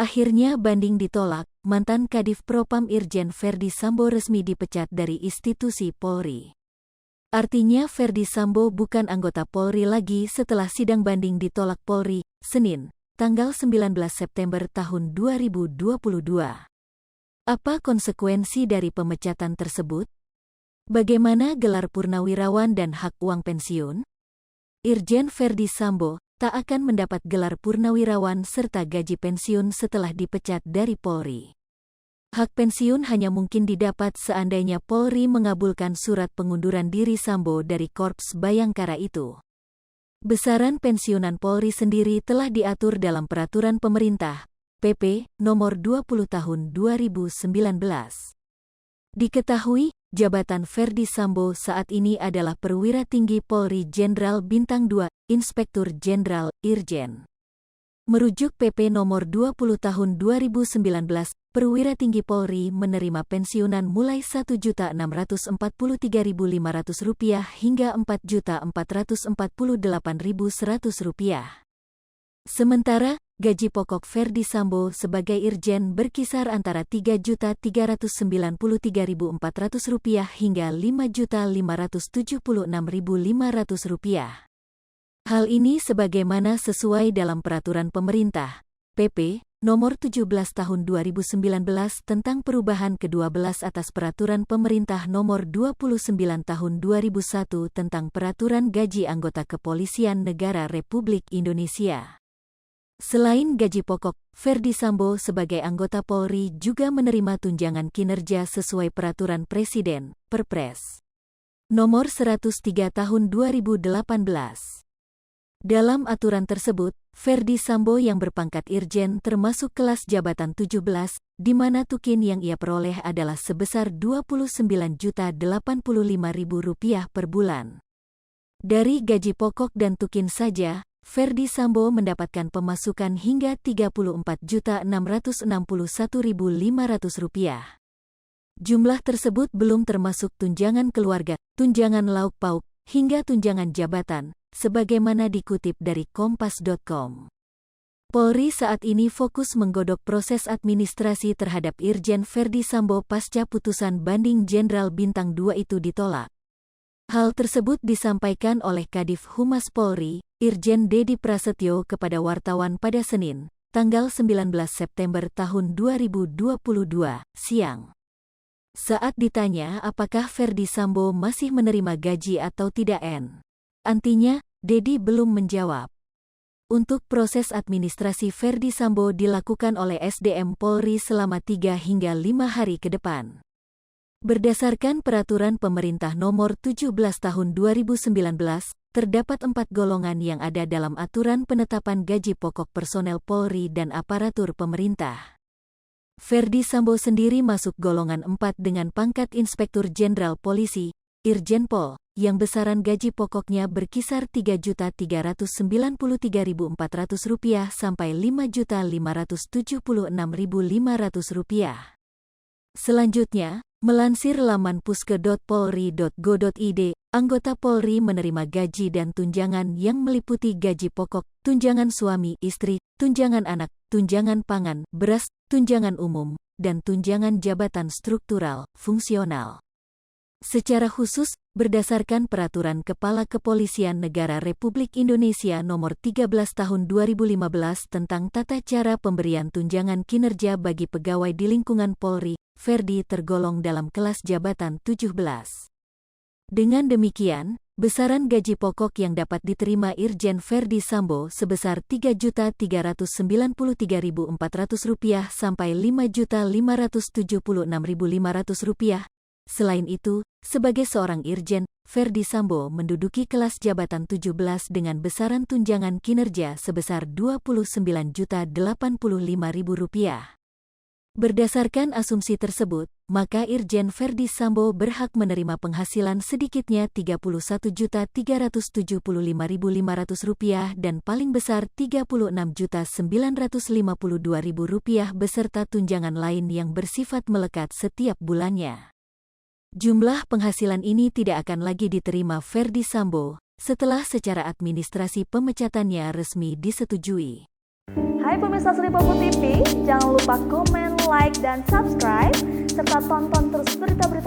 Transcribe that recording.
Akhirnya banding ditolak, mantan Kadif Propam Irjen Verdi Sambo resmi dipecat dari institusi Polri. Artinya Verdi Sambo bukan anggota Polri lagi setelah sidang banding ditolak Polri, Senin, tanggal 19 September tahun 2022. Apa konsekuensi dari pemecatan tersebut? Bagaimana gelar purnawirawan dan hak uang pensiun? Irjen Verdi Sambo tak akan mendapat gelar purnawirawan serta gaji pensiun setelah dipecat dari Polri. Hak pensiun hanya mungkin didapat seandainya Polri mengabulkan surat pengunduran diri Sambo dari Korps Bayangkara itu. Besaran pensiunan Polri sendiri telah diatur dalam Peraturan Pemerintah, PP, Nomor 20 Tahun 2019. Diketahui, jabatan Verdi Sambo saat ini adalah Perwira Tinggi Polri Jenderal Bintang 2, Inspektur Jenderal, Irjen. Merujuk PP Nomor 20 Tahun 2019, Perwira Tinggi Polri menerima pensiunan mulai Rp1.643.500 hingga Rp4.448.100. Sementara, gaji pokok Verdi Sambo sebagai Irjen berkisar antara Rp3.393.400 hingga Rp5.576.500. Hal ini sebagaimana sesuai dalam Peraturan Pemerintah, PP, Nomor 17 Tahun 2019 tentang perubahan ke-12 atas Peraturan Pemerintah Nomor 29 Tahun 2001 tentang Peraturan Gaji Anggota Kepolisian Negara Republik Indonesia. Selain gaji pokok, Verdi Sambo sebagai anggota Polri juga menerima tunjangan kinerja sesuai Peraturan Presiden, Perpres. Nomor 103 Tahun 2018. Dalam aturan tersebut, Verdi Sambo yang berpangkat Irjen termasuk kelas jabatan 17, di mana tukin yang ia peroleh adalah sebesar Rp29.085.000 per bulan. Dari gaji pokok dan tukin saja, Verdi Sambo mendapatkan pemasukan hingga Rp34.661.500. Jumlah tersebut belum termasuk tunjangan keluarga, tunjangan lauk pauk, hingga tunjangan jabatan, sebagaimana dikutip dari Kompas.com. Polri saat ini fokus menggodok proses administrasi terhadap Irjen Verdi Sambo pasca putusan banding Jenderal Bintang 2 itu ditolak. Hal tersebut disampaikan oleh Kadif Humas Polri, Irjen Dedi Prasetyo kepada wartawan pada Senin, tanggal 19 September tahun 2022, siang. Saat ditanya apakah Verdi Sambo masih menerima gaji atau tidak Antinya, Dedi belum menjawab. Untuk proses administrasi Verdi Sambo dilakukan oleh SDM Polri selama 3 hingga 5 hari ke depan. Berdasarkan Peraturan Pemerintah Nomor 17 Tahun 2019, terdapat 4 golongan yang ada dalam Aturan Penetapan Gaji Pokok Personel Polri dan Aparatur Pemerintah. Verdi Sambo sendiri masuk golongan 4 dengan pangkat Inspektur Jenderal Polisi, Irjen Pol, yang besaran gaji pokoknya berkisar Rp3.393.400 sampai Rp5.576.500. Selanjutnya, melansir laman puske.polri.go.id, anggota Polri menerima gaji dan tunjangan yang meliputi gaji pokok, tunjangan suami istri, tunjangan anak, tunjangan pangan, beras, tunjangan umum, dan tunjangan jabatan struktural, fungsional. Secara khusus, berdasarkan Peraturan Kepala Kepolisian Negara Republik Indonesia Nomor 13 Tahun 2015 tentang tata cara pemberian tunjangan kinerja bagi pegawai di lingkungan Polri, Verdi tergolong dalam kelas jabatan 17. Dengan demikian, besaran gaji pokok yang dapat diterima Irjen Verdi Sambo sebesar Rp3.393.400 sampai Rp5.576.500. Selain itu, sebagai seorang Irjen, Verdi Sambo menduduki kelas jabatan 17 dengan besaran tunjangan kinerja sebesar Rp29.085.000. Berdasarkan asumsi tersebut, maka Irjen Verdi Sambo berhak menerima penghasilan sedikitnya Rp31.375.500 dan paling besar Rp36.952.000 beserta tunjangan lain yang bersifat melekat setiap bulannya. Jumlah penghasilan ini tidak akan lagi diterima Verdi Sambo setelah secara administrasi pemecatannya resmi disetujui. Hai pemirsa Sri Popo TV, jangan lupa komen, like, dan subscribe, serta tonton terus berita-berita